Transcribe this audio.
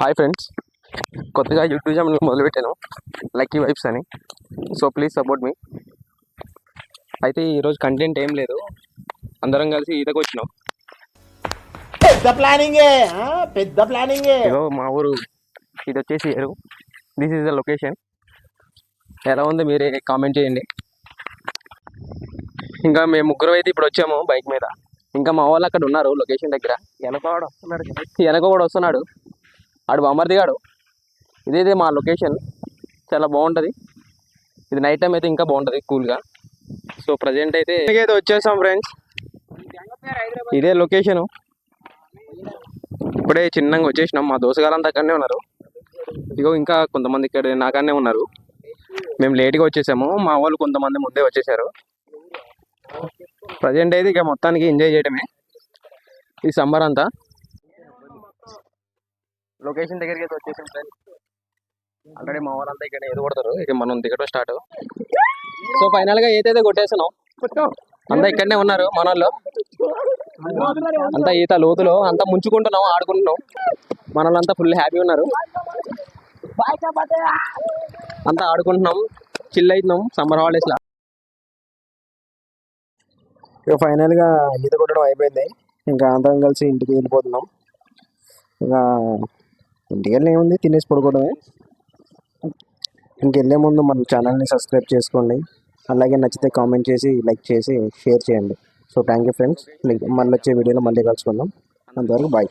Hi friends, కొత్తగా YouTube channel మొదలుపెట్టాను lucky vibes అని. సో ప్లీజ్ సపోర్ట్ మీ. అయితే ఈరోజు కంటెంట్ ఏం లేదు, అందరం కలిసి ఈతకు వచ్చినాం. పెద్ద ప్లానింగే. ఇదో మా ఊరు, ఇది వచ్చేసి ఏరు. This is the location. ఎలా ఉంది మీరే కామెంట్ చేయండి. ఇంకా మేము ముగ్గురు అయితే ఇప్పుడు వచ్చాము బైక్ మీద. ఇంకా మా వాళ్ళు అక్కడ ఉన్నారు లొకేషన్ దగ్గర. వెనక కూడా వస్తున్నాడు, ఆడు బామర్దిగాడు. ఇదే మా లొకేషన్, చాలా బాగుంటుంది. ఇది నైట్ టైం అయితే ఇంకా బాగుంటుంది కూల్గా. సో ప్రజెంట్ అయితే వచ్చేసాం ఫ్రెండ్స్. ఇదే లొకేషను. ఇప్పుడే చిన్నగా వచ్చేసినాం. మా దోసగాళ్ళంతా అక్కడనే ఉన్నారు. ఇగో ఇంకా కొంతమంది ఇక్కడ నాకనే ఉన్నారు. మేము లేట్గా వచ్చేసాము, మా వాళ్ళు కొంతమంది ముందే వచ్చేసారు. ప్రజెంట్ అయితే ఇక మొత్తానికి ఎంజాయ్ చేయడమే ఈ సమ్మర్ అంతా. లొకేషన్ దగ్గరికి అయితే వచ్చేసాం ఫ్రెండ్స్. ఆల్రెడీ మా వాళ్ళంతా ఇక్కడ ఏదో కొడతారు, ఇక మనం దిగడం స్టార్ట్. సో ఫైనల్గా ఏదైతే కొట్టేస్తున్నాం, అంతా ఇక్కడనే ఉన్నారు మన వాళ్ళు. అంతా ఈత లోతులో అంతా ముంచుకుంటున్నాం, ఆడుకుంటున్నాం. మన వాళ్ళంతా ఫుల్ హ్యాపీ ఉన్నారు. అంతా ఆడుకుంటున్నాం, చిల్ అవుతున్నాం సమ్మర్ హాలిడేస్లో. ఇక ఫైనల్గా ఈత కొట్టడం అయిపోయింది. ఇంకా అందరం కలిసి ఇంటికి వెళ్ళిపోతున్నాం. ఇంకా ఇంటికి వెళ్ళి ఏముంది, తినేసి పడుకోవడమే. ఇంకెళ్ళే ముందు మన ఛానల్ని సబ్స్క్రైబ్ చేసుకోండి. అలాగే నచ్చితే కామెంట్ చేసి, లైక్ చేసి, షేర్ చేయండి. So thank you friends. మళ్ళీ వచ్చే వీడియోలో మళ్ళీ కలుసుకుందాం. అంతవరకు బాయ్.